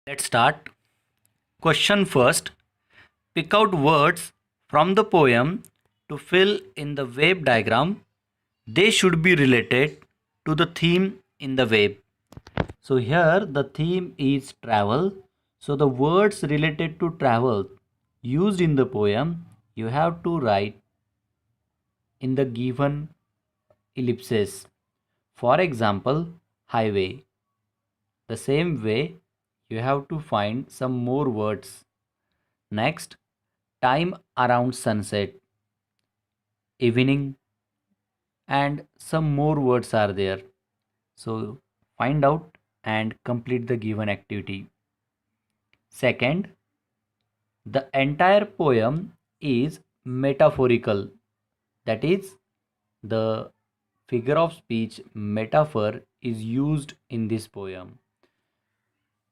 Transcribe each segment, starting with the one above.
Let's start. Question first. Pick out words from the poem to fill in the wave diagram. They should be related to the theme in the wave. So here the theme is travel. So the words related to travel used in the poem you have to write in the given ellipses. For example, highway. The same way you have to find some more words. Next, time around sunset, evening, and some more words are there. So find out and complete the given activity. Second, the entire poem is metaphorical. That is, the figure of speech metaphor is used in this poem.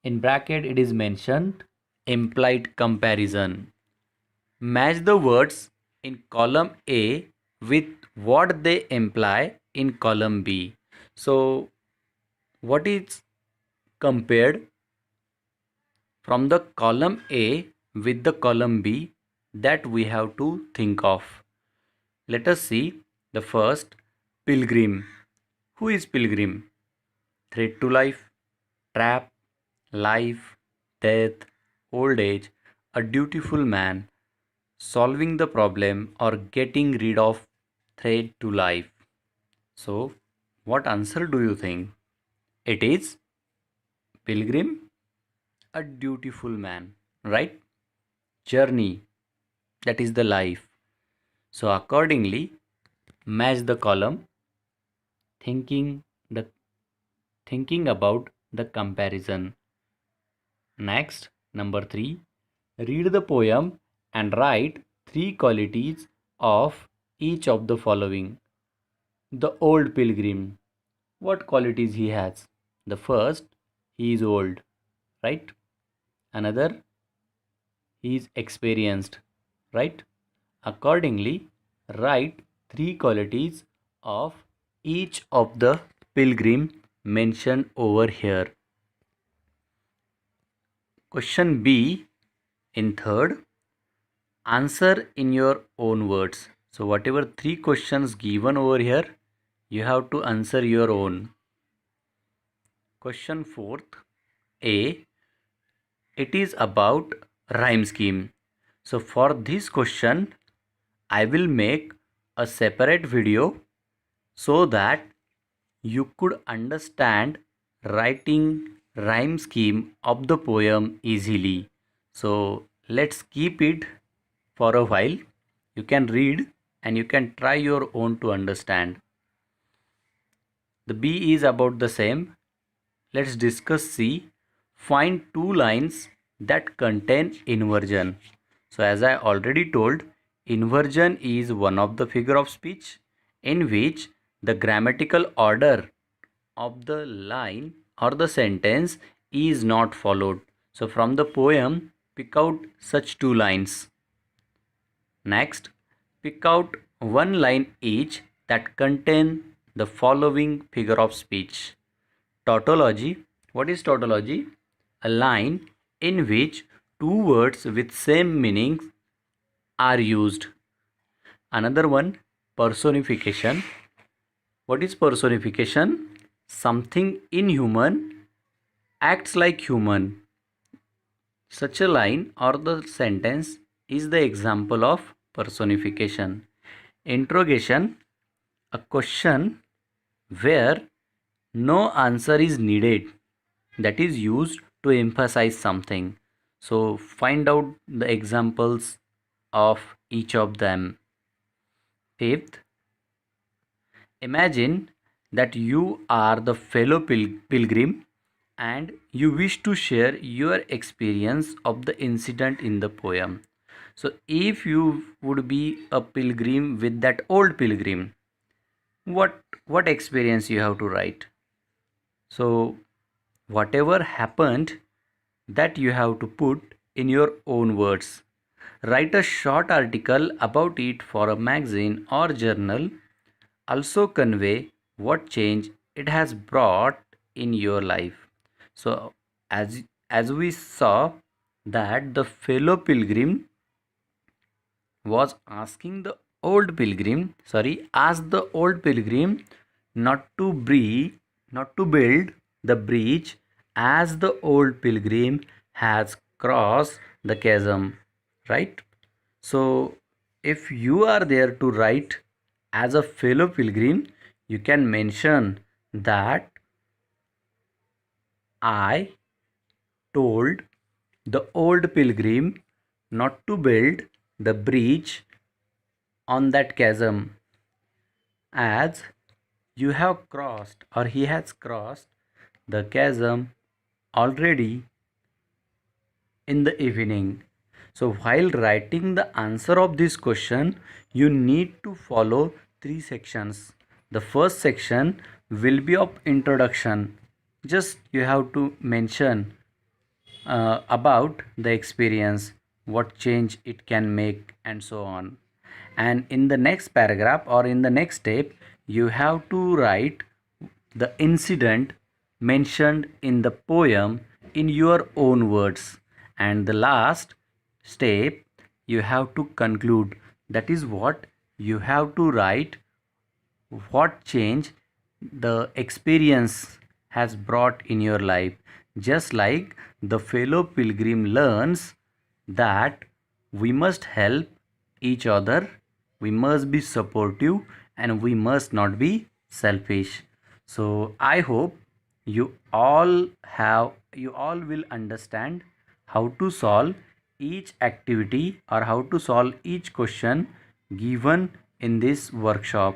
In bracket, it is mentioned implied comparison. Match the words in column A with what they imply in column B. So, what is compared from the column A with the column B that we have to think of? Let us see the first pilgrim. Who is pilgrim? Threat to life, trap, life, death, old age, a dutiful man, solving the problem or getting rid of threat to life. So, what answer do you think? It is pilgrim, a dutiful man, right? Journey, that is the life. So, accordingly, match the column thinking the thinking about the comparison. Next, number 3, read the poem and write 3 qualities of each of the following. The old pilgrim. What qualities he has? The first, he is old, right? Another, he is experienced, right? Accordingly, write 3 qualities of each of the pilgrim mentioned over here. Question B in third, answer in your own words. So whatever 3 questions given over here, you have to answer your own. Question fourth, A, it is about rhyme scheme. So for this question, I will make a separate video so that you could understand writing rhyme scheme of the poem easily. So let's keep it for a while. You can read and you can try your own to understand. The B is about the same. Let's discuss C. Find 2 lines that contain inversion. So as I already told, inversion is one of the figure of speech in which the grammatical order of the line or the sentence is not followed. So from the poem, pick out such 2 lines. Next, pick out 1 line each that contain the following figure of speech. Tautology. What is tautology? A line in which 2 words with same meanings are used. Another one, personification. What is personification? Something inhuman acts like human. Such a line or the sentence is the example of personification. Interrogation, a question where no answer is needed, that is used to emphasize something. So find out the examples of each of them. Fifth, imagine that you are the fellow pilgrim and you wish to share your experience of the incident in the poem. So if you would be a pilgrim with that old pilgrim, what experience you have to write? So whatever happened, that you have to put in your own words. Write a short article about it for a magazine or journal. Also convey what change it has brought in your life. So as as we saw that the fellow pilgrim was asking the old pilgrim, asked the old pilgrim not to build the bridge as the old pilgrim has crossed the chasm, right? So, if you are there to write as a fellow pilgrim, you can mention that I told the old pilgrim not to build the bridge on that chasm, as you have crossed or he has crossed the chasm already in the evening. So, while writing the answer of this question, you need to follow three sections. The first section will be of introduction. Just you have to mention about the experience, what change it can make, and so on. And in the next paragraph or in the next step, you have to write the incident mentioned in the poem in your own words. And the last step, you have to conclude. That is what you have to write, what change the experience has brought in your life. Just like the fellow pilgrim learns that we must help each other, we must be supportive, and we must not be selfish. So I hope you all will understand how to solve each activity or how to solve each question given in this workshop.